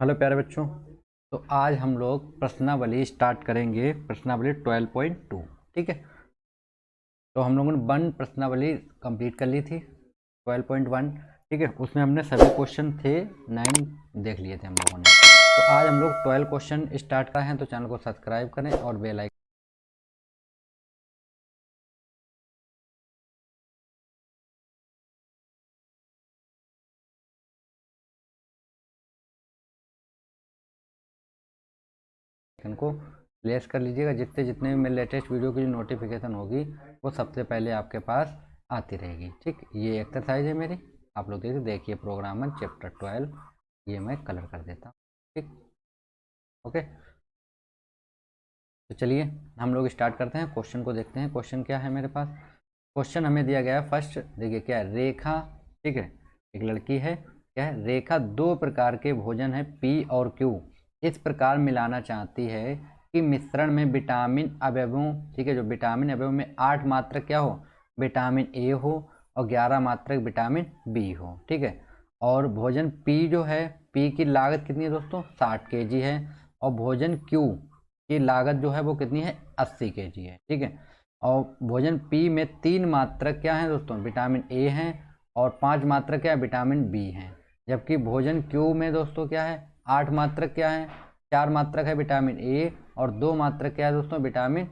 Hello प्यारे बच्चों। तो आज हम लोग प्रश्नावली स्टार्ट करेंगे, प्रश्नावली 12.2। ठीक है, तो हम लोगों ने 1 प्रश्नावली कंप्लीट कर ली थी 12.1। ठीक है, उसमें हमने सभी क्वेश्चन थे 9 देख लिए थे हम लोगों ने। तो आज हम लोग 12 क्वेश्चन स्टार्ट कर रहे हैं, तो चैनल को सब्सक्राइब करें और बेल आइकन को प्लेस कर लीजिएगा। जितने भी मेरे लेटेस्ट वीडियो की जो नोटिफिकेशन होगी वो सबसे पहले आपके पास आती रहेगी। ठीक, ये एक्सरसाइज है मेरी, आप लोग देखिए प्रोग्रामर चैप्टर 12, ये मैं कलर कर देता हूँ। ठीक, ओके। तो चलिए हम लोग स्टार्ट करते हैं, क्वेश्चन को देखते हैं। क्वेश्चन क्या है मेरे पास? क्वेश्चन हमें दिया गया है फर्स्ट, देखिए क्या है, रेखा। ठीक है, एक लड़की है, क्या है, रेखा 2 प्रकार के भोजन है पी और क्यू इस प्रकार मिलाना चाहती है कि मिश्रण में विटामिन अवयवों, ठीक है, जो विटामिन अवयवों में 8 मात्रक क्या हो, विटामिन ए हो और 11 मात्रक विटामिन बी हो। ठीक है, और भोजन पी जो है, पी की लागत कितनी है दोस्तों, 60 kg है, और भोजन क्यू की लागत जो है वो कितनी है, 80 kg है। ठीक है, और भोजन पी में 3 मात्रक क्या है दोस्तों, विटामिन ए हैं, और 5 मात्रक क्या है, विटामिन बी हैं। जबकि भोजन क्यू में दोस्तों क्या है, 8 मात्रक क्या है, 4 मात्रक है विटामिन ए और 2 मात्रक क्या है दोस्तों, विटामिन।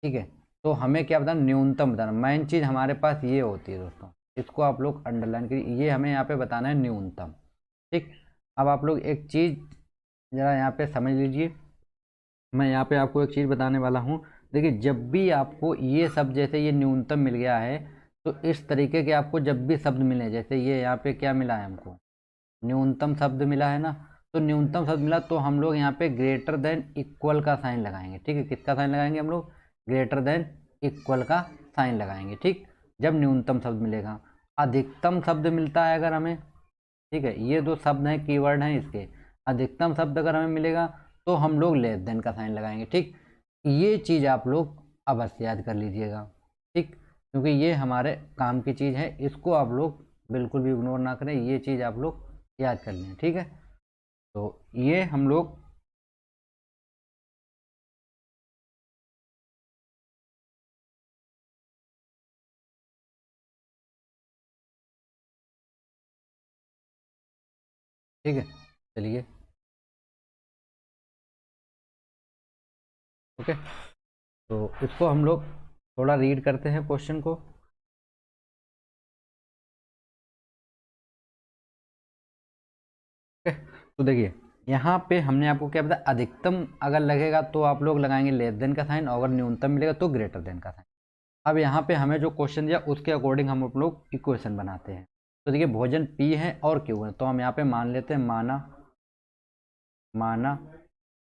ठीक है, तो हमें क्या बताना, न्यूनतम बताना। मेन चीज़ हमारे पास ये होती है दोस्तों, इसको आप लोग अंडरलाइन करिए, ये हमें यहाँ पे बताना है न्यूनतम। ठीक, अब आप लोग एक चीज़ ज़रा यहाँ पे समझ लीजिए, मैं यहाँ पे आपको एक चीज़ बताने वाला हूँ। देखिए, जब भी आपको ये शब्द, जैसे ये न्यूनतम मिल गया है, तो इस तरीके के आपको जब भी शब्द मिले, जैसे ये यहाँ पे क्या मिला है हमको, न्यूनतम शब्द मिला है ना, तो न्यूनतम शब्द मिला तो हम लोग यहाँ पे ग्रेटर देन इक्वल का साइन लगाएंगे। ठीक है, किसका साइन लगाएंगे हम लोग, ग्रेटर देन इक्वल का साइन लगाएंगे। ठीक, जब न्यूनतम शब्द मिलेगा। अधिकतम शब्द मिलता है अगर हमें, ठीक है, ये 2 शब्द हैं, कीवर्ड हैं इसके, अधिकतम शब्द अगर हमें मिलेगा तो हम लोग लेस देन का साइन लगाएंगे। ठीक, ये चीज़ आप लोग अवश्य याद कर लीजिएगा। ठीक, क्योंकि ये हमारे काम की चीज़ है, इसको आप लोग बिल्कुल भी इग्नोर ना करें, ये चीज़ आप लोग याद कर लें। ठीक है, तो ये हम लोग ठीक है, चलिए ओके। तो इसको हम लोग थोड़ा रीड करते हैं क्वेश्चन को। ओके, तो देखिए यहाँ पे हमने आपको क्या बताया, अधिकतम अगर लगेगा तो आप लोग लगाएंगे लेस देन का साइन, और अगर न्यूनतम मिलेगा तो ग्रेटर देन का साइन। अब यहाँ पे हमें जो क्वेश्चन दिया उसके अकॉर्डिंग हम लोग इक्वेशन बनाते हैं। तो देखिए भोजन पी है और क्यू है, तो हम यहाँ पे मान लेते हैं, माना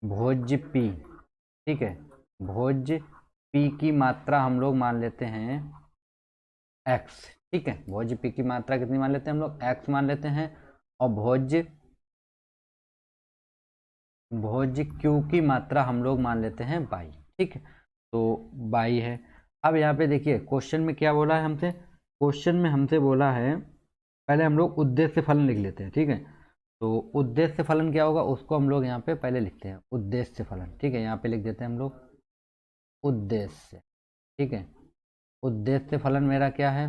भोज्य पी। ठीक है, भोज्य पी की मात्रा हम लोग मान लेते हैं एक्स। ठीक है, भोज्य पी की मात्रा कितनी मान लेते हैं हम लोग, एक्स मान लेते हैं, और भोज्य क्यू की मात्रा हम लोग मान लेते हैं बाई। ठीक है, तो बाई है। अब यहाँ पे देखिए क्वेश्चन में क्या बोला है हमसे, क्वेश्चन में हमसे बोला है, पहले हम लोग उद्देश्य फलन लिख लेते हैं। ठीक है, तो उद्देश्य फलन क्या होगा उसको हम लोग यहाँ पे पहले लिखते हैं, उद्देश्य फलन। ठीक है, यहाँ पे लिख देते हैं हम लोग उद्देश्य। ठीक है, उद्देश्य फलन मेरा क्या है,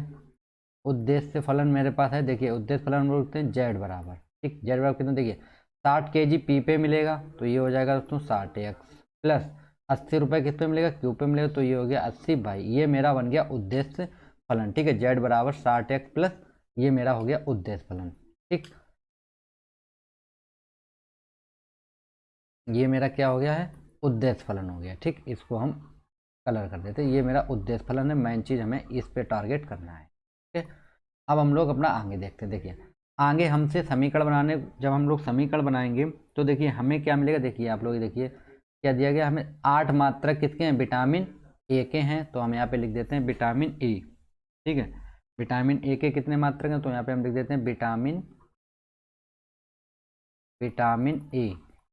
उद्देश्य फलन मेरे पास है, देखिए उद्देश्य फलन हम लोग लिखते हैं जेड बराबर। ठीक, जेड बराबर कितना, देखिए 60 kg पी पे मिलेगा तो ये हो जाएगा दोस्तों 60x प्लस 80 रुपये किस पे मिलेगा, क्यू पे मिलेगा, तो ये हो गया 80 बाई, ये मेरा बन गया उद्देश्य फलन। ठीक है, जेड बराबर 60x प्लस ये मेरा हो गया उद्देश्य फलन। ठीक, ये मेरा क्या हो गया है, उद्देश्य फलन हो गया। ठीक, इसको हम कलर कर देते हैं, ये मेरा उद्देश्य फलन है, मेन चीज़ हमें इस पे टारगेट करना है। ठीक है, अब हम लोग अपना आगे देखते हैं। देखिए आगे हमसे समीकरण बनाने, जब हम लोग समीकरण बनाएंगे तो देखिए हमें क्या मिलेगा, देखिए आप लोग देखिए क्या दिया गया हमें, 8 मात्रक किसके हैं, विटामिन ए के हैं, तो हम यहाँ पे लिख देते हैं विटामिन ए। ठीक है, विटामिन ए के कितने मात्रक हैं, तो यहाँ पे हम लिख देते हैं विटामिन ए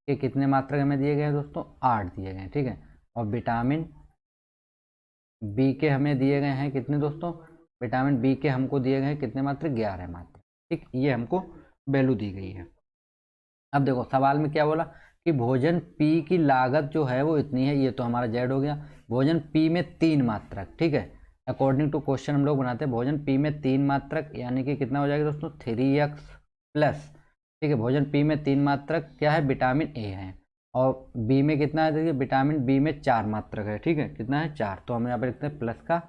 के कितने मात्रक हमें दिए गए हैं दोस्तों, 8 दिए गए हैं। ठीक है, और विटामिन बी के हमें दिए गए हैं कितने दोस्तों, विटामिन बी के हमको दिए गए हैं कितने मात्र, 11 मात्र। ठीक, ये हमको वैल्यू दी गई है। अब देखो सवाल में क्या बोला कि भोजन पी की लागत जो है वो इतनी है, ये तो हमारा जेड हो गया। भोजन पी में 3 मात्रक, ठीक है, अकॉर्डिंग टू क्वेश्चन हम लोग बनाते हैं भोजन पी में 3 मात्रक, यानी कि कितना हो जाएगा दोस्तों 3x प्लस, ठीक है, भोजन पी में 3 मात्रक क्या है, विटामिन ए है, और बी में कितना है, देखिए विटामिन बी में 4 मात्रक है, ठीक है, कितना है 4, तो हम यहाँ पे लिखते हैं प्लस का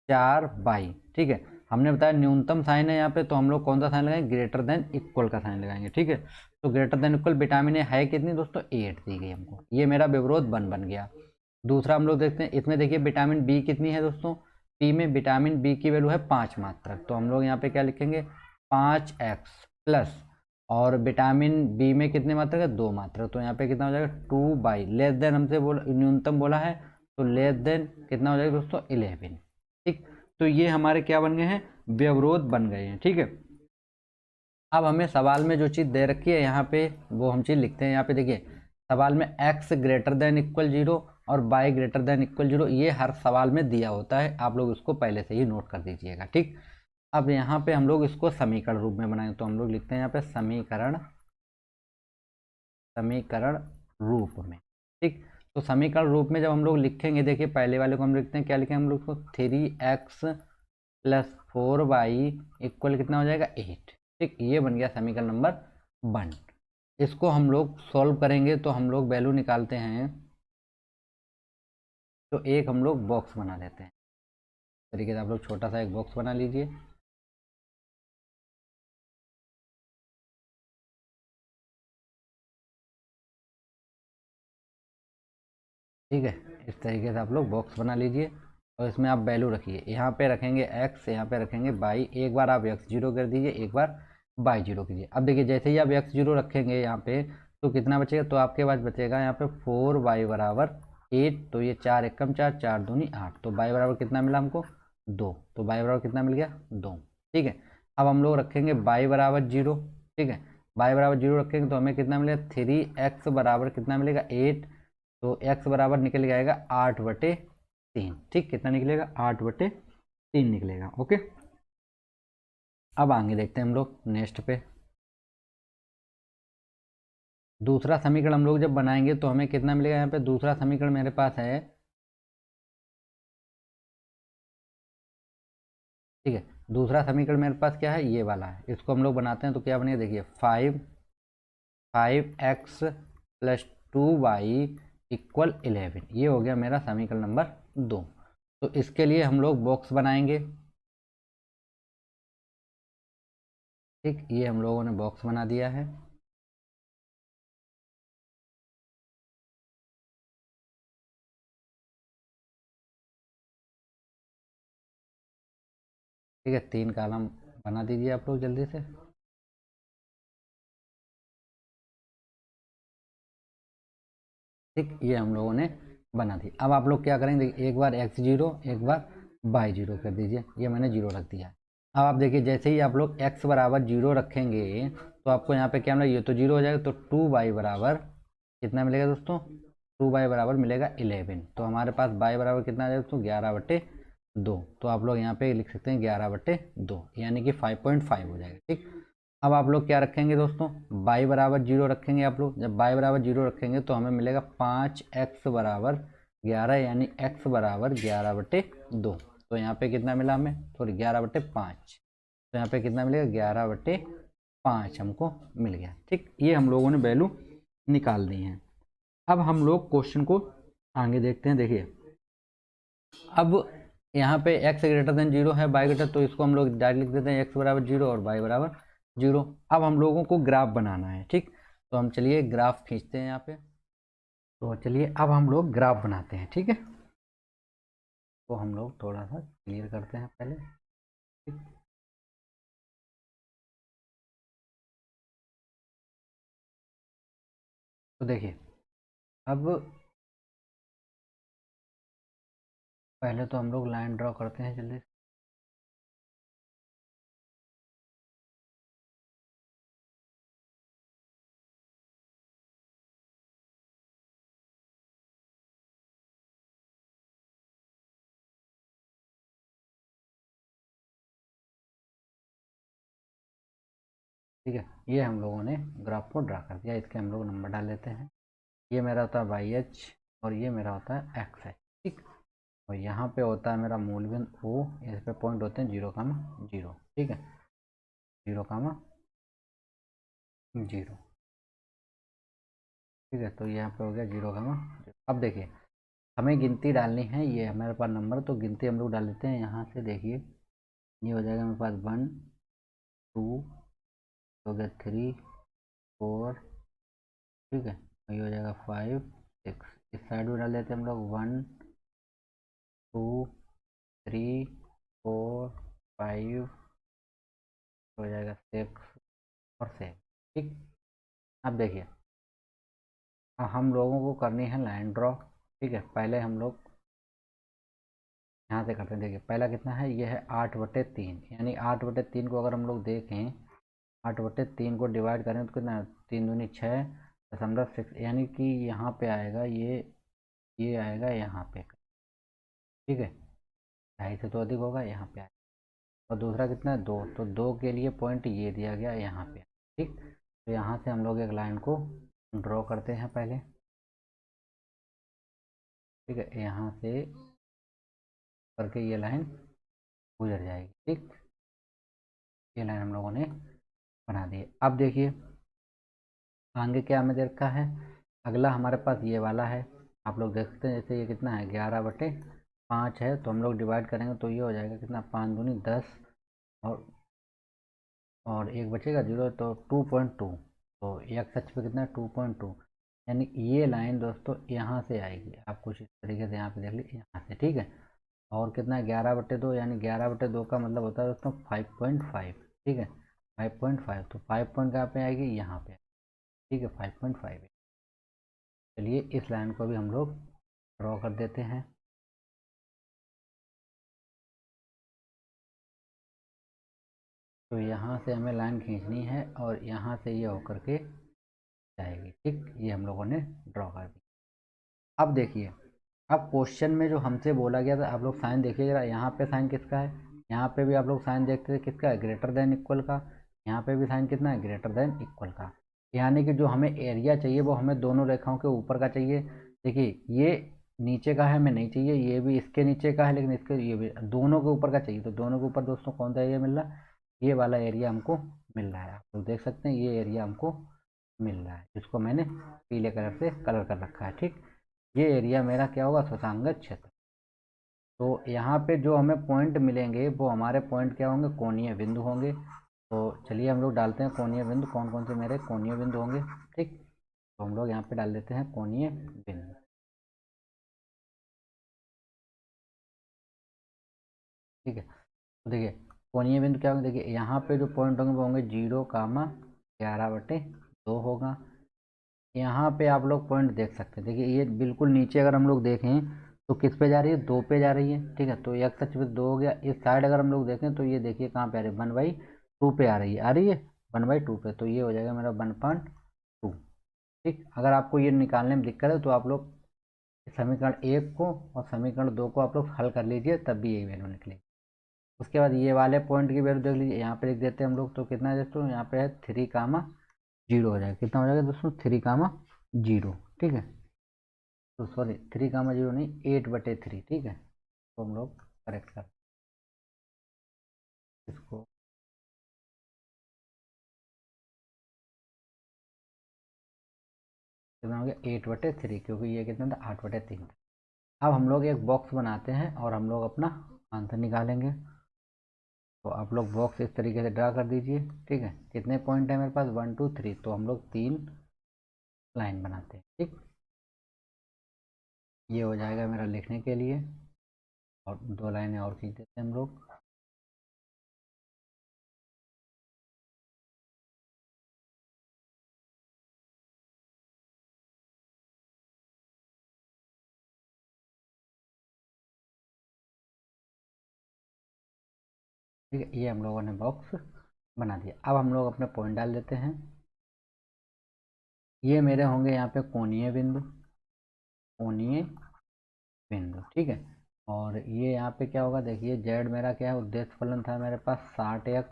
4/, ठीक है। हमने बताया न्यूनतम साइन है यहाँ पे, तो हम लोग कौन सा साइन लगाएंगे, ग्रेटर देन इक्वल का साइन लगाएंगे, ठीक है। तो greater than equal vitamin A है कितनी दोस्तों, 8 दी गई हमको, ये मेरा विवरोध बन गया। दूसरा हम लोग देखते हैं, इसमें देखिए विटामिन बी कितनी है दोस्तों, पी में विटामिन बी की वैल्यू है 5 मात्रक, तो हम लोग यहाँ पे क्या लिखेंगे 5x प्लस, और विटामिन बी में कितने मात्रक है, 2 मात्रक, तो यहाँ पे कितना हो जाएगा 2/, लेस देन हमसे बोला न्यूनतम बोला है, तो लेस देन कितना हो जाएगा दोस्तों 11, ठीक। तो ये हमारे क्या बन गए हैं, व्यवरोध बन गए हैं, ठीक है। अब हमें सवाल में जो चीज़ दे रखी है यहाँ पे वो हम चीज़ लिखते हैं। यहाँ पे देखिए सवाल में x ग्रेटर देन इक्वल 0 और y ग्रेटर देन इक्वल 0, ये हर सवाल में दिया होता है, आप लोग इसको पहले से ही नोट कर दीजिएगा, ठीक। अब यहाँ पे हम लोग इसको समीकरण रूप में बनाएंगे, तो हम लोग लिखते हैं यहाँ पे समीकरण समीकरण रूप में, ठीक। तो समीकरण रूप में जब हम लोग लिखेंगे, देखिए पहले वाले को हम लिखते हैं, क्या लिखेंगे हम लोग को 3x प्लस 4y इक्वल कितना हो जाएगा 8, ठीक, ये बन गया समीकरण नंबर 1। इसको हम लोग सॉल्व करेंगे तो हम लोग वैल्यू निकालते हैं, तो एक हम लोग बॉक्स बना लेते हैं, इस तरीके से आप लोग छोटा सा एक बॉक्स बना लीजिए, ठीक है, इस तरीके से आप लोग बॉक्स बना लीजिए, और इसमें आप वैल्यू रखिए, यहाँ पे रखेंगे x, यहाँ पे रखेंगे y, एक बार आप x 0 कर दीजिए, एक बार y 0 कीजिए। अब देखिए जैसे ही आप x 0 रखेंगे यहाँ पे, तो कितना बचेगा, तो आपके पास बचेगा यहाँ पे 4y बराबर 8, तो ये 4 एकम 4, 4 दूनी 8, तो y बराबर कितना मिला हमको 2, तो y बराबर कितना मिल गया 2, ठीक है। अब हम लोग रखेंगे y बराबर 0, ठीक है, y बराबर 0 रखेंगे तो हमें कितना मिलेगा 3x बराबर कितना मिलेगा 8, तो x बराबर निकल जाएगा 8/3, ठीक, कितना निकलेगा 8/3 निकलेगा, ओके। अब आगे देखते हैं हम लोग नेक्स्ट पे, दूसरा समीकरण हम लोग जब बनाएंगे तो हमें कितना मिलेगा, यहाँ पे दूसरा समीकरण मेरे पास है, ठीक है, दूसरा समीकरण मेरे पास क्या है, ये वाला है, इसको हम लोग बनाते हैं तो क्या बनेगा, देखिए 5x प्लस 2y इक्वल 11, ये हो गया मेरा समीकरण नंबर 2। तो इसके लिए हम लोग बॉक्स बनाएंगे, ठीक, ये हम लोगों ने बॉक्स बना दिया है, ठीक है, 3 कॉलम बना दीजिए आप लोग जल्दी से, ठीक, ये हम लोगों ने बना दी। अब आप लोग क्या करेंगे, देखिए एक बार x 0, एक बार y 0 कर दीजिए, ये मैंने 0 रख दिया है। अब आप देखिए जैसे ही आप लोग x बराबर 0 रखेंगे तो आपको यहाँ पे क्या मिलेगा, ये तो 0 हो जाएगा, तो 2y बराबर कितना मिलेगा दोस्तों, 2y बराबर मिलेगा 11, तो हमारे पास y बराबर कितना आ जाएगा दोस्तों 11/2, तो आप लोग यहाँ पे लिख सकते हैं 11/2, यानी कि 5.5 हो जाएगा, ठीक। अब आप लोग क्या रखेंगे दोस्तों, y बराबर 0 रखेंगे, आप लोग जब y बराबर 0 रखेंगे तो हमें मिलेगा 5x बराबर 11, यानी x बराबर 11/2, तो यहाँ पे कितना मिला हमें, सॉरी 11/5, तो यहाँ पे कितना मिलेगा 11/5 हमको मिल गया, ठीक, ये हम लोगों ने वैल्यू निकाल दी है। अब हम लोग क्वेश्चन को आगे देखते हैं, देखिए अब यहाँ पे x ग्रेटर देन 0 है, y ग्रेटर, तो इसको हम लोग डायरेक्ट लिख देते हैं x बराबर 0 और y बराबर 0। अब हम लोगों को ग्राफ बनाना है, ठीक, तो हम चलिए ग्राफ खींचते हैं यहाँ पे, तो चलिए अब हम लोग ग्राफ बनाते हैं, ठीक है, तो हम लोग थोड़ा सा क्लियर करते हैं पहले, ठीक। तो देखिए अब पहले तो हम लोग लाइन ड्रॉ करते हैं जल्दी से, ठीक है। ये हम लोगों ने ग्राफ को ड्रा कर दिया, इसके हम लोग नंबर डाल लेते हैं। ये मेरा होता है वाई एच और ये मेरा होता है एक्स एच, ठीक। और यहाँ पे होता है मेरा मूल बिंदु ओ, इस पे पॉइंट होते हैं 0,0, ठीक है, 0,0, ठीक है। तो यहाँ पे हो गया 0,0। अब देखिए हमें गिनती डालनी है, ये हमारे पास नंबर, तो गिनती हम लोग डाल लेते हैं यहाँ से। देखिए ये हो जाएगा मेरे पास 1 2 हो गया 3 4, ठीक है, और ये हो जाएगा 5 6। इस साइड में डाल देते हैं हम लोग 1 2 3 4 5, हो जाएगा 6 और 7, ठीक। अब देखिए हम लोगों को करनी है लाइन ड्रॉ, ठीक है। पहले हम लोग यहाँ से करते हैं। देखिए पहला कितना है, ये है 8/3, यानी 8/3 को अगर हम लोग देखें, 8/3 को डिवाइड करें तो कितना, 3 दूनी 6.6, यानी कि यहाँ पे आएगा ये आएगा यहाँ पे, ठीक है, 2.5 से तो अधिक होगा यहाँ पे आएगा। और दूसरा कितना है 2, तो 2 के लिए पॉइंट ये दिया गया यहाँ पे, ठीक। तो यहाँ से हम लोग एक लाइन को ड्रॉ करते हैं पहले, ठीक है, यहाँ से करके ये लाइन गुजर जाएगी, ठीक। ये लाइन हम लोगों ने बना दी। अब देखिए आगे क्या हमें दे रखा है, अगला हमारे पास ये वाला है। आप लोग देख सकते हैं, जैसे ये कितना है 11/5 है, तो हम लोग डिवाइड करेंगे तो ये हो जाएगा कितना, 5 दूनी 10, और एक बचेगा 0, तो 2.2। तो एक्स अक्ष पे कितना है 2.2, यानी ये लाइन दोस्तों यहाँ से आएगी। आप कुछ इस तरीके से यहाँ पे देख लीजिए, यहाँ से, ठीक है। और कितना है 11/2, यानी 11/2 का मतलब होता है दोस्तों 5.5, ठीक है, 5.5। तो 5 पॉइंट कहाँ पे आएगी, यहाँ पे, ठीक है, 5.5। चलिए इस लाइन को भी हम लोग ड्रॉ कर देते हैं। तो यहाँ से हमें लाइन खींचनी है और यहाँ से ये होकर के जाएगी, ठीक। ये हम लोगों ने ड्रॉ कर दी। अब देखिए अब क्वेश्चन में जो हमसे बोला गया था, आप लोग साइन देखिए जरा, यहाँ पे साइन किसका है, यहाँ पे भी आप लोग साइन देखते थे किसका है, ग्रेटर देन इक्वल का। यहाँ पे भी साइन कितना है, ग्रेटर देन इक्वल का। यानी कि जो हमें एरिया चाहिए वो हमें दोनों रेखाओं के ऊपर का चाहिए। देखिए ये नीचे का है, हमें नहीं चाहिए, ये भी इसके नीचे का है, लेकिन इसके ये भी दोनों के ऊपर का चाहिए। तो दोनों के ऊपर दोस्तों कौन सा एरिया मिल रहा है, ये वाला एरिया हमको मिल रहा है। आप लोग देख सकते हैं ये एरिया हमको मिल रहा है, जिसको मैंने पीले कलर से कलर कर रखा है, ठीक। ये एरिया मेरा क्या होगा, सुसंगत क्षेत्र। तो यहाँ पे जो हमें पॉइंट मिलेंगे वो हमारे पॉइंट क्या होंगे, कोणीय बिंदु होंगे। तो चलिए हम लोग डालते हैं कोणीय बिंदु, कौन कौन से मेरे कोणीय बिंदु होंगे, ठीक। तो हम लोग यहाँ पे डाल देते हैं कोणीय बिंदु, ठीक है। तो देखिए कोणीय बिंदु क्या होंगे, देखिए यहाँ पे जो पॉइंट होंगे वो होंगे 0,11/2 होगा। यहाँ पे आप लोग पॉइंट देख सकते हैं, देखिए ये बिल्कुल नीचे अगर हम लोग देखें तो किस पे जा रही है, 2 पे जा रही है, ठीक है। तो एक्स अक्ष पे 2 हो गया। इस साइड अगर हम लोग देखें तो ये देखिए कहाँ पे आ रही है, 1/2 पे आ रही है 1/2 पे। तो ये हो जाएगा मेरा 1.2, ठीक। अगर आपको ये निकालने में दिक्कत है तो आप लोग समीकरण 1 को और समीकरण 2 को आप लोग हल कर लीजिए, तब भी यही वैल्यू निकलेगी। उसके बाद ये वाले पॉइंट की वैल्यू देख लीजिए, यहाँ पे लिख देते हैं हम लोग। तो कितना है दोस्तों, यहाँ पे है 3,0 हो जाएगा। कितना हो जाएगा दोस्तों, 3,0, ठीक है। तो सॉरी 3,0 नहीं, 8/3, ठीक है। तो हम लोग करेक्ट कर इसको, कितना हो गया 8/3, क्योंकि ये कितना था 8/3। अब हम लोग एक बॉक्स बनाते हैं और हम लोग अपना आंसर निकालेंगे। तो आप लोग बॉक्स इस तरीके से ड्रा कर दीजिए, ठीक है। कितने पॉइंट है मेरे पास, 1 2 3, तो हम लोग 3 लाइन बनाते हैं, ठीक। ये हो जाएगा मेरा लिखने के लिए, और 2 लाइनें और खींच देते हैं हम लोग। ठीक है, ये हम लोगों ने बॉक्स बना दिया। अब हम लोग अपने पॉइंट डाल देते हैं। ये मेरे होंगे यहाँ पे कोणीय बिंदु, कोणीय बिंदु, ठीक है। और ये यहाँ पे क्या होगा, देखिए जेड मेरा क्या है, उद्देश्य फलन था मेरे पास 60x,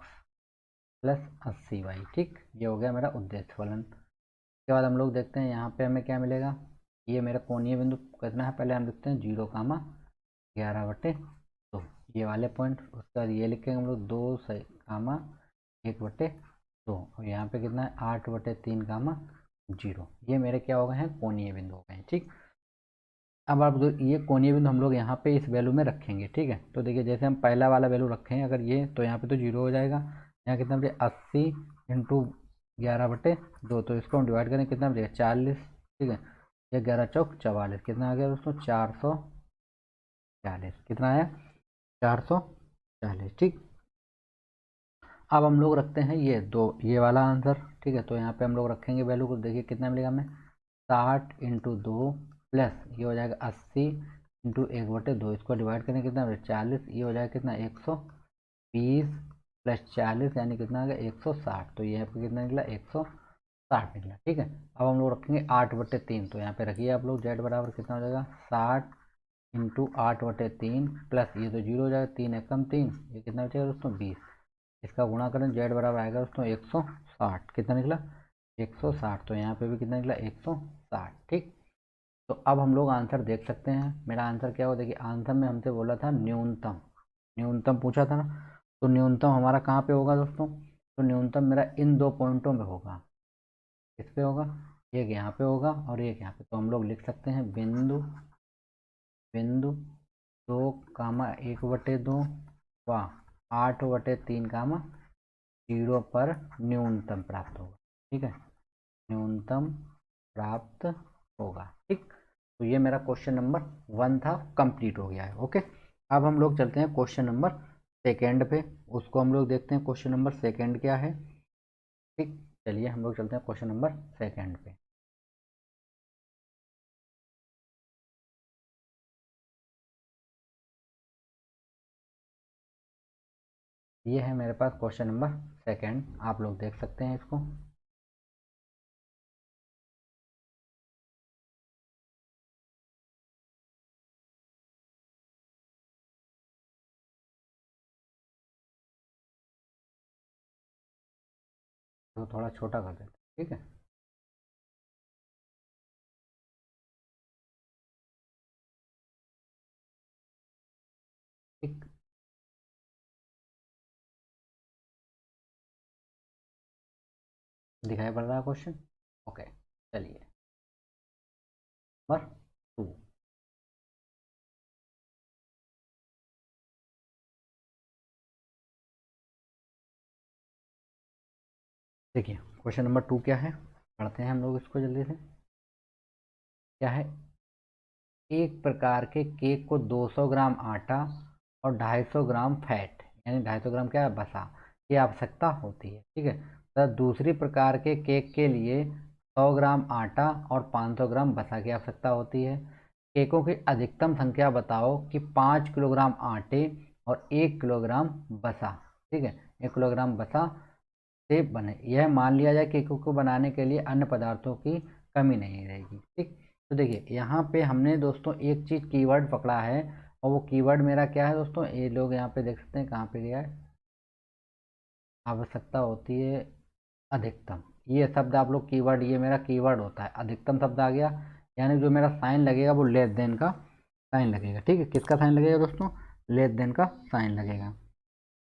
प्लस 80y। ठीक, ये हो गया मेरा उद्देश्य फलन। उसके बाद हम लोग देखते हैं यहाँ पे हमें क्या मिलेगा। ये मेरा कोणीय बिंदु कितना है, पहले हम लिखते हैं 0,11/2, ये वाले पॉइंट। उसके बाद ये लिखेंगे हम लोग 2,1/2, और यहाँ पे कितना है 8/3, ये मेरे क्या हो गए हैं, कोणीय बिंदु हो गए हैं। ठीक, अब आप ये कोणीय बिंदु हम लोग यहाँ पे इस वैल्यू में रखेंगे। ठीक है, तो देखिए जैसे हम पहला वाला वैल्यू रखें अगर ये, तो यहाँ पे तो 0 हो जाएगा। यहाँ कितना बचेगा 80 इंटू 11/2, तो इसको हम डिवाइड करें कितना बचेगा 40। ठीक है, ये 11 चौक 44, कितना आ गया दोस्तों 440, कितना आया 440। ठीक, अब हम लोग रखते हैं ये वाला आंसर। ठीक है, तो यहाँ पे हम लोग रखेंगे वैल्यू को, देखिए कितना मिलेगा हमें 60/2 प्लस ये हो जाएगा 80 इंटू 1/2, इसको डिवाइड करें कितना 40, ये हो जाएगा कितना 120 प्लस 40 यानी कितना आ गया 160, तो ये आपका कितना निकला 160 निकला। ठीक है, अब हम लोग रखेंगे 8/3, तो यहाँ पे रखिए आप लोग जेड बराबर कितना हो जाएगा 60 इंटू 8/3 प्लस ये तो 0 हो जाएगा, 3 एकम 3, ये कितना बचेगा दोस्तों 20, इसका गुणा करें जेड बराबर आएगा दोस्तों 160, कितना निकला 160, तो यहाँ पे भी कितना निकला 160। ठीक, तो अब हम लोग आंसर देख सकते हैं। मेरा आंसर क्या हो, देखिए आंसर में हमसे बोला था न्यूनतम, न्यूनतम पूछा था ना, तो न्यूनतम हमारा कहाँ पे होगा दोस्तों, तो न्यूनतम मेरा इन दो पॉइंटों में होगा। किस पे होगा, एक यहाँ पे होगा और एक यहाँ पे, तो हम लोग लिख सकते हैं बिंदु बिंदु 2,1/2 व 8/3, 0 पर न्यूनतम प्राप्त होगा। ठीक है, न्यूनतम प्राप्त होगा। ठीक, तो ये मेरा क्वेश्चन नंबर 1 था, कंप्लीट हो गया है। ओके, अब हम लोग चलते हैं क्वेश्चन नंबर सेकेंड पे, उसको हम लोग देखते हैं क्वेश्चन नंबर सेकेंड क्या है। ठीक, चलिए हम लोग चलते हैं क्वेश्चन नंबर सेकेंड पे। ये है मेरे पास क्वेश्चन नंबर सेकेंड, आप लोग देख सकते हैं इसको। तो थोड़ा छोटा कर देते हैं, ठीक है। ठीक, दिखाई पड़ रहा है क्वेश्चन। ओके, चलिए नंबर 2। देखिए क्वेश्चन नंबर 2 क्या है, पढ़ते हैं हम लोग इसको जल्दी से। क्या है, एक प्रकार के केक को 200 ग्राम आटा और 250 ग्राम फैट यानी 250 ग्राम क्या है बसा की आवश्यकता होती है। ठीक है, तो दूसरी प्रकार के केक के लिए 100 ग्राम आटा और 500 ग्राम बसा की आवश्यकता होती है। केकों की अधिकतम संख्या बताओ कि 5 किलोग्राम आटे और 1 किलोग्राम बसा, ठीक है, 1 किलोग्राम बसा से बने। यह मान लिया जाए केकों को बनाने के लिए अन्य पदार्थों की कमी नहीं रहेगी। ठीक, तो देखिए यहाँ पे हमने दोस्तों एक चीज़ कीवर्ड पकड़ा है, और वो कीवर्ड मेरा क्या है दोस्तों, ये लोग यहाँ पे देख सकते हैं कहाँ पे गया है, आवश्यकता होती है अधिकतम। ये शब्द आप लोग कीवर्ड, ये मेरा कीवर्ड होता है, अधिकतम शब्द आ गया, यानी जो मेरा साइन लगेगा वो लेस देन का साइन लगेगा। ठीक है, किसका साइन लगेगा दोस्तों, लेस देन का साइन लगेगा।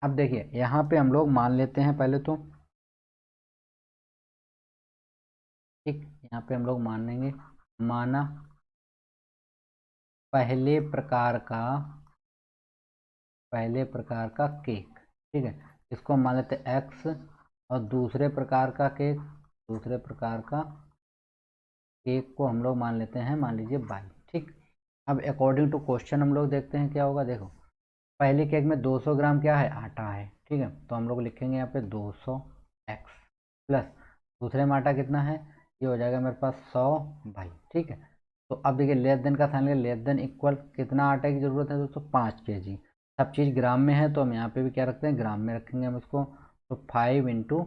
अब देखिए यहाँ पे हम लोग मान लेते हैं पहले तो, ठीक, यहाँ पे हम लोग मान लेंगे, माना पहले प्रकार का केक, ठीक है, इसको मान लेते हैं एक्स, और दूसरे प्रकार का केक को हम लोग मान लेते हैं, मान लीजिए वाई। ठीक, अब अकॉर्डिंग टू क्वेश्चन हम लोग देखते हैं क्या होगा। देखो पहले केक में 200 ग्राम क्या है आटा है, ठीक है, तो हम लोग लिखेंगे यहाँ पे 200 एक्स प्लस दूसरे में आटा कितना है, ये हो जाएगा मेरे पास 100 वाई। ठीक है, तो अब देखिए लेस देन का साइन लगे, लेस देन इक्वल कितना आटा की ज़रूरत है दोस्तों 5 kg, सब चीज़ ग्राम में है तो हम यहाँ पे भी क्या रखते हैं ग्राम में रखेंगे हम इसको, तो 5 इंटू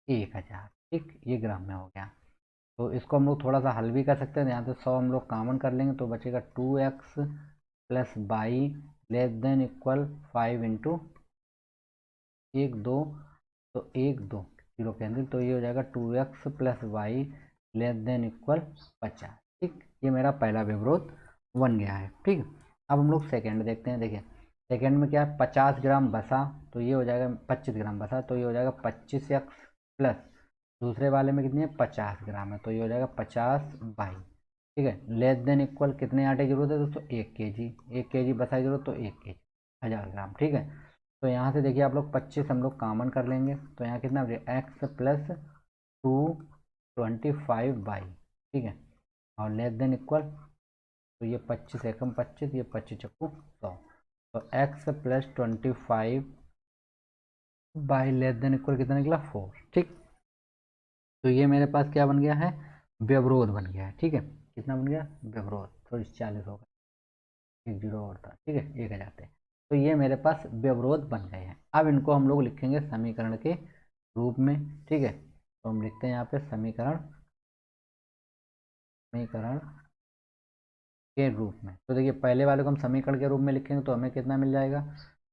1000। ठीक, ये ग्राम में हो गया। तो इसको हम लोग थोड़ा सा हल भी कर सकते हैं, यहाँ से 100 हम लोग कॉमन कर लेंगे तो बचेगा 2x plus by less than equal 5 into 1 2, तो 1 2 जीरो कैंसिल, तो ये हो जाएगा 2x plus Y less than equal 50। ठीक, ये मेरा पहला व्यवरोध बन गया है। ठीक, अब हम लोग सेकेंड देखते हैं। देखिए सेकेंड में क्या है, 50 ग्राम बसा, तो ये हो जाएगा 25 ग्राम बसा, तो ये हो जाएगा 25x प्लस दूसरे वाले में कितनी है 50 ग्राम है, तो ये हो जाएगा 50 बाई। ठीक है, लेस देन इक्वल कितने आटे की जरूरत है दोस्तों, 1 kg, 1 kg बसा की जरूरत, तो 1 kg 1000 ग्राम। ठीक है, तो यहाँ से देखिए आप लोग 25 हम लोग कॉमन कर लेंगे, तो यहाँ कितना एक्स प्लस 225 बाई। ठीक है, और लेस देन इक्वल, तो ये 25 एकम 25, ये 25 चक्कू 100, तो x plus 25 by less than equal कितना निकला 4। ठीक, तो ये मेरे पास क्या बन गया है, व्यवरोध बन गया है। ठीक है, कितना बन गया व्यवरोध, थोड़ी 40 होगा, 1 जीरो और था। ठीक है, 1000 थे, तो ये मेरे पास व्यवरोध बन गए हैं। अब इनको हम लोग लिखेंगे समीकरण के रूप में। ठीक है, तो हम लिखते हैं यहाँ पे समीकरण समीकरण के रूप में। तो देखिए पहले वाले को हम समीकरण के रूप में लिखेंगे तो हमें कितना मिल जाएगा,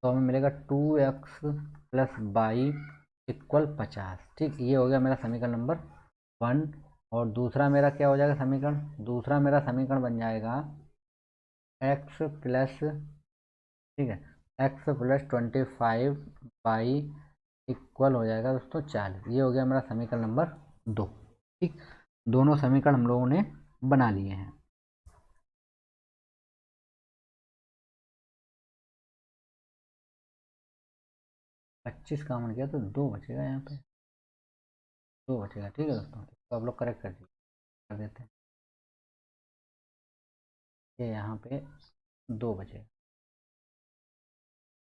तो हमें मिलेगा 2x प्लस बाई इक्वल 50। ठीक, ये हो गया मेरा समीकरण नंबर 1। और दूसरा मेरा क्या हो जाएगा समीकरण, दूसरा मेरा समीकरण बन जाएगा x प्लस, ठीक है, x प्लस 25 बाई इक्वल हो जाएगा दोस्तों 40। ये हो गया मेरा समीकरण नंबर 2। ठीक, दोनों समीकरण हम लोगों ने बना लिए हैं। पच्चीस कॉमन किया तो 2 बचेगा, यहाँ पे 2 बचेगा। ठीक है दोस्तों, इसको आप लोग करेक्ट कर दीजिए, कर देते हैं, ये यहाँ पे 2 बचेगा,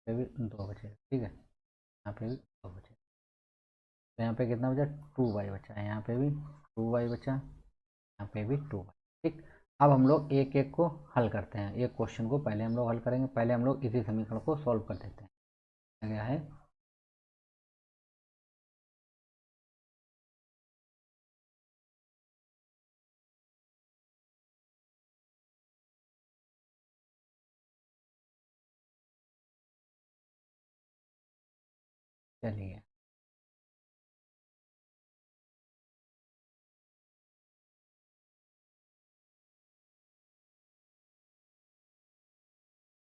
पे भी 2 बचेगा। ठीक है, यहाँ पे भी 2 बचेगा, तो यहाँ पे कितना बचा 2y बचा है, यहाँ पे भी 2y बचा, यहाँ पे भी 2y। ठीक, अब हम लोग एक एक को हल करते हैं, एक क्वेश्चन को पहले हम लोग हल करेंगे, पहले हम लोग इसी समीकरण को सॉल्व कर देते हैं। क्या है, चलिए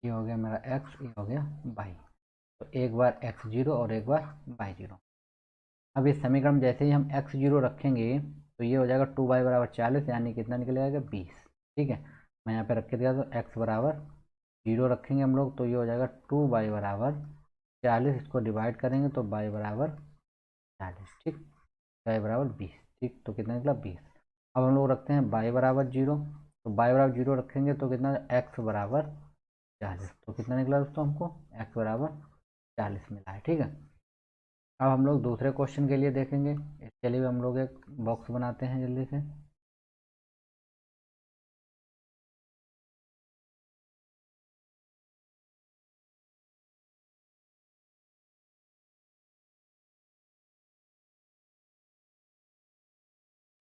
ये हो गया मेरा x, ये हो गया y, तो एक बार x जीरो और एक बार y जीरो। अब इस समीकरण में जैसे ही हम x जीरो रखेंगे तो ये हो जाएगा 2y बराबर 40, यानी कितना निकल जाएगा 20। ठीक है, मैं यहाँ पे रख के दिया, तो x बराबर जीरो रखेंगे हम लोग, तो ये हो जाएगा 2y बराबर 40, इसको डिवाइड करेंगे तो y बराबर 40। ठीक, y बराबर 20। ठीक, तो कितना निकला 20। अब हम लोग रखते हैं y बराबर जीरो, तो y बराबर जीरो रखेंगे तो कितना x बराबर 40, तो कितना निकला दोस्तों हमको x बराबर 40 मिला है। ठीक है, अब हम लोग दूसरे क्वेश्चन के लिए देखेंगे, इसके लिए भी हम लोग एक बॉक्स बनाते हैं जल्दी से।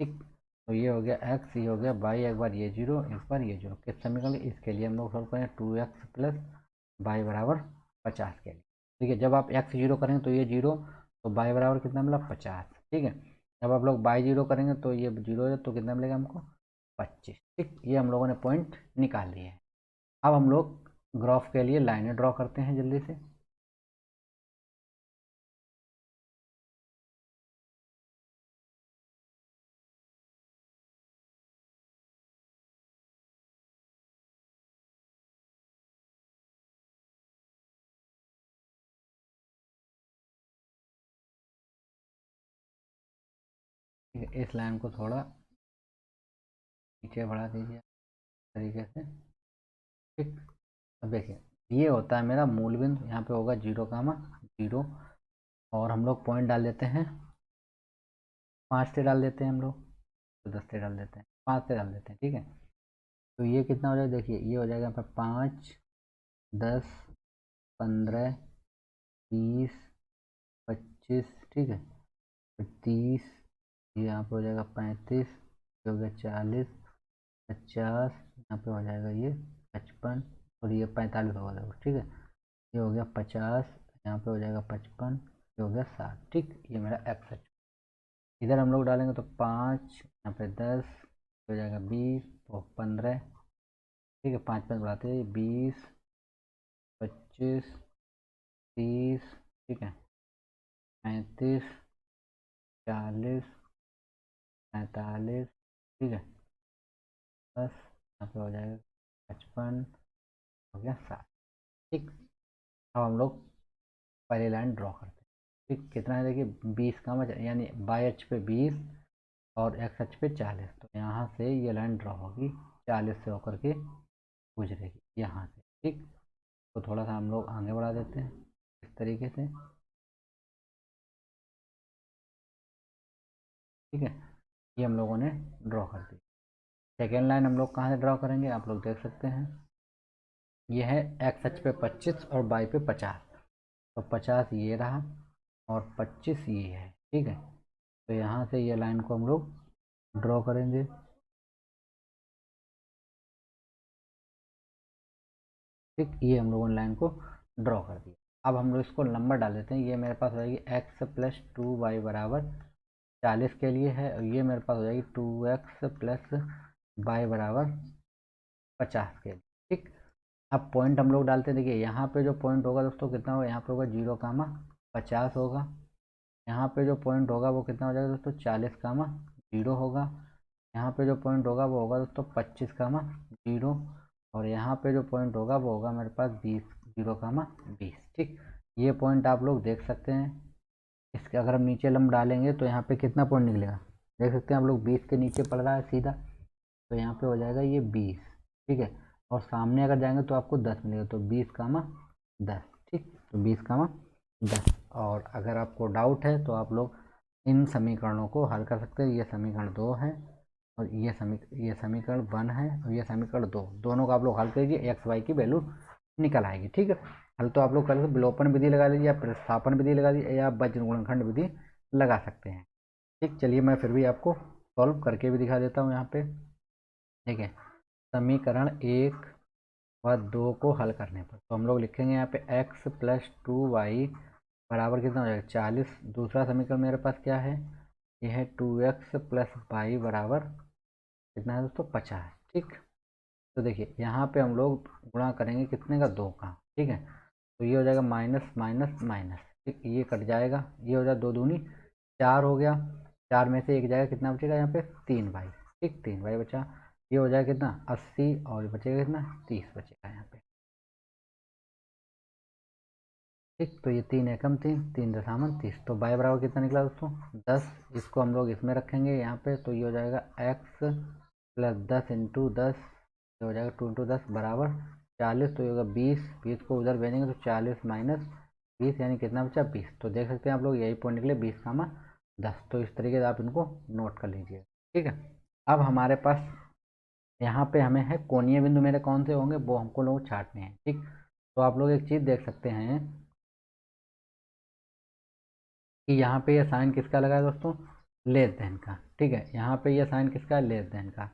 ठीक, तो ये हो गया x, ये हो गया y, एक बार ये जीरो एक बार ये जीरो, किस समीकरण इसके लिए हम लोग सॉल्व करें 2x प्लस वाई बराबर 50 के लिए। ठीक है, जब आप x जीरो करेंगे तो ये जीरो, तो y बराबर कितना मिला 50। ठीक है, जब आप लोग y जीरो करेंगे तो ये जीरो है, तो कितना मिलेगा हमको 25। ठीक, ये हम लोगों ने पॉइंट निकाल लिए हैं। अब हम लोग ग्राफ के लिए लाइनें ड्रॉ करते हैं जल्दी से। ठीक है, इस लाइन को थोड़ा नीचे बढ़ा दीजिए तरीके से। ठीक, अब देखिए ये होता है मेरा मूल बिंदु, यहाँ पे होगा 0, और हम लोग पॉइंट डाल देते हैं 5 से डाल देते हैं हम लोग, तो 10 से डाल देते हैं, 5 से डाल देते हैं। ठीक है, तो ये कितना हो जाएगा, देखिए ये हो जाएगा यहाँ पे 5, 10, 15, 20, 25। ठीक है, फिर 30, ये यहाँ पे हो जाएगा 35, ये हो गया 40, 50, यहाँ पे हो जाएगा ये 55, और ये 45 होगा देखो। ठीक है, ये हो गया 50, यहाँ पे हो जाएगा 55, ये हो गया 7। ठीक, ये मेरा एक्स अक्ष। इधर हम लोग डालेंगे तो 5, यहाँ पे 10 हो जाएगा 20 और 15। ठीक है, 5 5 बढ़ाते हैं 20 25 30। ठीक है, 35 40 45। ठीक है, 10 यहाँ पे हो जाएगा 55। हो गया 7। ठीक, अब हम लोग पहली लाइन ड्रॉ करते हैं। ठीक, कितना है देखिए 20 का बचा, यानी बाई अक्ष पे 20 और एक्स अक्ष पे 40। तो यहाँ से ये लाइन ड्रॉ होगी 40 से होकर के गुजरेगी यहाँ से। ठीक, तो थोड़ा सा हम लोग आगे बढ़ा देते हैं इस तरीके से। ठीक है, ये हम लोगों ने ड्रॉ कर दी। सेकेंड लाइन हम लोग कहाँ से ड्रॉ करेंगे, आप लोग देख सकते हैं। ये है एक्स अक्ष पे 25 और वाई पे 50। तो 50 ये रहा और 25 ये है। ठीक है, तो यहाँ से ये लाइन को हम लोग ड्रॉ करेंगे। ठीक, ये हम लोगों ने लाइन को ड्रॉ कर दिया। अब हम लोग इसको नंबर डाल देते हैं। ये मेरे पास हो जाएगी एक्स प्लस 2 वाई बराबर 40 के लिए है, और ये मेरे पास हो जाएगी 2x प्लस वाई बराबर 50 के लिए। ठीक, अब पॉइंट हम लोग डालते हैं। देखिए यहाँ पे जो पॉइंट होगा दोस्तों कितना होगा, यहाँ पे होगा 0, 50 होगा। यहाँ पे जो पॉइंट होगा वो कितना हो जाएगा दोस्तों 40, 0 होगा। यहाँ पे जो पॉइंट होगा वो होगा दोस्तों 25, 0। और यहाँ पे जो पॉइंट होगा वो होगा मेरे पास 20, 0, 20। ठीक, ये पॉइंट आप लोग देख सकते हैं। इसके अगर हम नीचे लंब डालेंगे तो यहाँ पे कितना पॉइंट निकलेगा, देख सकते हैं आप लोग 20 के नीचे पड़ रहा है सीधा, तो यहाँ पे हो जाएगा ये 20। ठीक है, और सामने अगर जाएंगे तो आपको 10 मिलेगा, तो 20, 10। ठीक, तो 20, 10। और अगर आपको डाउट है तो आप लोग इन समीकरणों को हल कर सकते हैं। ये समीकरण 2 है और ये समीकरण 1 है और ये समीकरण 2, दोनों का आप लोग हल करिए, एक्स वाई की वैल्यू निकल आएगी। ठीक है, हल तो आप लोग कर सकते, विलोपन विधि लगा लीजिए या प्रतिस्थापन विधि लगा लीजिए या वज्र गुणनखंड विधि लगा सकते हैं। ठीक, चलिए मैं फिर भी आपको सॉल्व करके भी दिखा देता हूँ यहाँ पे। ठीक है, समीकरण 1 व 2 को हल करने पर तो हम लोग लिखेंगे यहाँ पे एक्स प्लस 2 वाई बराबर कितना हो जाएगा 40। दूसरा समीकरण मेरे पास क्या है, ये है 2x प्लस वाई बराबर कितना है दोस्तों 50। ठीक, तो देखिए यहाँ पे हम लोग गुणा करेंगे कितने का, 2 का। ठीक है, तो ये हो जाएगा माइनस माइनस माइनस। ठीक, ये कट जाएगा, ये हो जाएगा 2 दूनी 4 हो गया। 4 में से एक जाएगा, कितना बचेगा यहाँ पे 3 वाई। ठीक, 3 वाई बचा। ये हो जाएगा कितना 80 और बचेगा कितना 30 बचेगा यहाँ पे। ठीक, तो ये 3 एकम 3, 3 दशामलव 30। तो बाई बराबर कितना निकला दोस्तों 10। इसको हम लोग इसमें रखेंगे यहाँ पे, तो ये हो जाएगा एक्स प्लस 10 × 10, ये हो जाएगा 2 × 10 बराबर 40। तो ये होगा 20, 20 को उधर भेजेंगे तो 40 माइनस 20 यानी कितना बचा 20। तो देख सकते हैं आप लोग यही पॉइंट निकले 20, 10। तो इस तरीके से आप इनको नोट कर लीजिए। ठीक है, अब हमारे पास यहाँ पे हमें है कोणीय बिंदु मेरे कौन से होंगे वो हमको लोग छांटने हैं। ठीक, तो आप लोग एक चीज़ देख सकते हैं कि यहाँ पे ये साइन किसका लगा है दोस्तों, लेस देन का। ठीक है, यहाँ पे ये साइन किसका है, लेस देन का,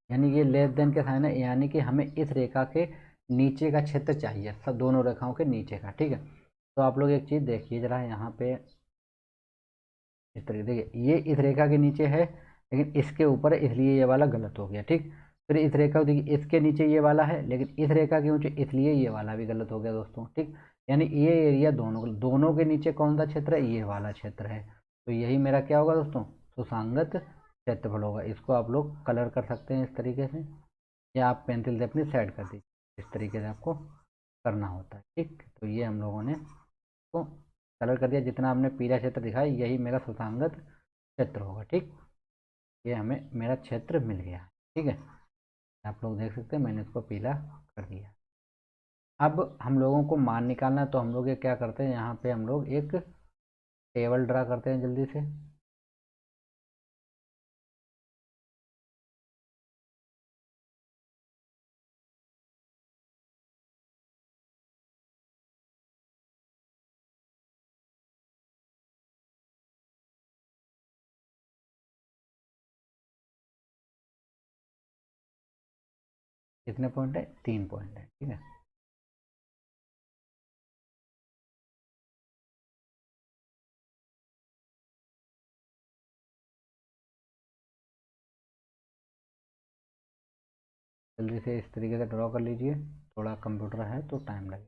यानी ये लेस देन के साइन है, यानी कि हमें इस रेखा के नीचे का क्षेत्र चाहिए, सब दोनों रेखाओं के नीचे का। ठीक है, तो आप लोग एक चीज़ देखिए जरा यहाँ पे, इस तरीके देखिए ये इस रेखा के नीचे है लेकिन इसके ऊपर है, इसलिए ये वाला गलत हो गया। ठीक, फिर इस रेखा को देखिए इसके नीचे ये वाला है लेकिन इस रेखा के ऊंचे, इसलिए ये वाला भी गलत हो गया दोस्तों। ठीक, यानी ये एरिया दोनों दोनों के नीचे कौन सा क्षेत्र है, ये वाला क्षेत्र है। तो यही मेरा क्या होगा दोस्तों, सुसंगत क्षेत्रफल होगा। इसको आप लोग कलर कर सकते हैं इस तरीके से, या आप पेंसिल से अपनी सेट कर दीजिए, इस तरीके से आपको करना होता है। ठीक, तो ये हम लोगों ने तो कलर कर दिया, जितना हमने पीला क्षेत्र दिखाया यही मेरा सुसंगत क्षेत्र होगा। ठीक, ये हमें मेरा क्षेत्र मिल गया। ठीक है, आप लोग देख सकते हैं मैंने इसको पीला कर दिया। अब हम लोगों को मान निकालना है, तो हम लोग ये क्या करते हैं, यहाँ पे हम लोग एक टेबल ड्रा करते हैं जल्दी से। कितने पॉइंट है, 3 पॉइंट है। ठीक है, जल्दी से इस तरीके से ड्रॉ कर लीजिए, थोड़ा कंप्यूटर है तो टाइम लगे।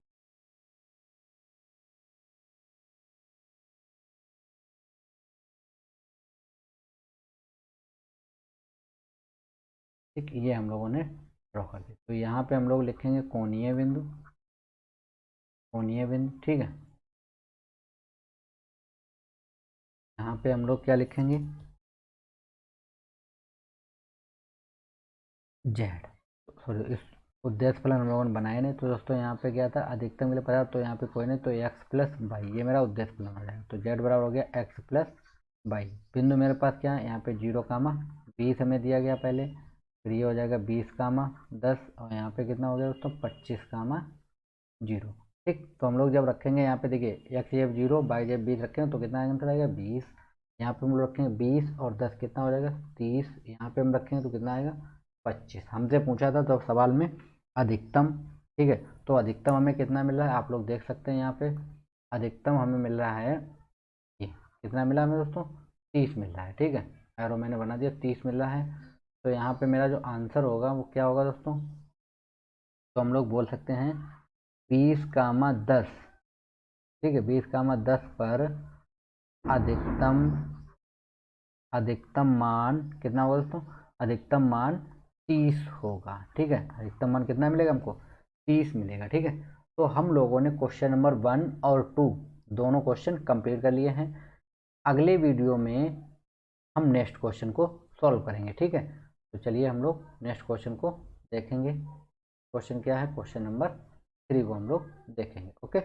ठीक, ये हम लोगों ने ड्रॉ कर दिया। तो यहाँ पे हम लोग लिखेंगे कोणीय बिंदु, कोणीय बिंदु, ठीक है। यहाँ पे हम लोग क्या लिखेंगे, जेड। सॉरी, इस उद्देश्य फलन हम लोगों ने बनाया नहीं, तो दोस्तों यहाँ पे क्या था, अधिकतम के लिए पता, तो यहाँ पे कोई नहीं, तो एक्स प्लस वाई, ये मेरा उद्देश्य फलन हो जाएगा। तो जेड बराबर हो गया एक्स प्लस वाई। बिंदु मेरे पास क्या है, यहाँ पे 0, 20 हमें दिया गया पहले, फिर ये हो जाएगा 20, 10, और यहाँ पे कितना हो गया दोस्तों, 25, 0। ठीक, तो हम लोग जब रखेंगे यहाँ पे देखिए, एक्स जेब 0, वाई जेब 20 रखेंगे तो कितना आंसर आएगा 20। यहाँ पे हम लोग रखेंगे 20 और 10 कितना हो जाएगा 30। यहाँ पे हम रखेंगे तो कितना आएगा 25। हमसे पूछा था तो सवाल में अधिकतम, ठीक है। तो अधिकतम हमें कितना मिल रहा है, आप लोग देख सकते हैं यहाँ पे अधिकतम हमें मिल रहा है, ये कितना मिला हमें दोस्तों, 30 मिल रहा है, ठीक है। एरो मैंने बना दिया, 30 मिल रहा है। तो यहाँ पे मेरा जो आंसर होगा वो क्या होगा दोस्तों, तो हम लोग बोल सकते हैं 20, 10, ठीक है, 20, 10 पर अधिकतम, अधिकतम मान कितना होगा दोस्तों, अधिकतम मान 30 होगा, ठीक है। अधिकतम मान कितना मिलेगा हमको, 30 मिलेगा, ठीक है। तो हम लोगों ने क्वेश्चन नंबर 1 और 2 दोनों क्वेश्चन कंप्लीट कर लिए हैं। अगले वीडियो में हम नेक्स्ट क्वेश्चन को सॉल्व करेंगे, ठीक है। तो चलिए हम लोग नेक्स्ट क्वेश्चन को देखेंगे। क्वेश्चन क्या है, क्वेश्चन नंबर 3 को हम लोग देखेंगे, ओके।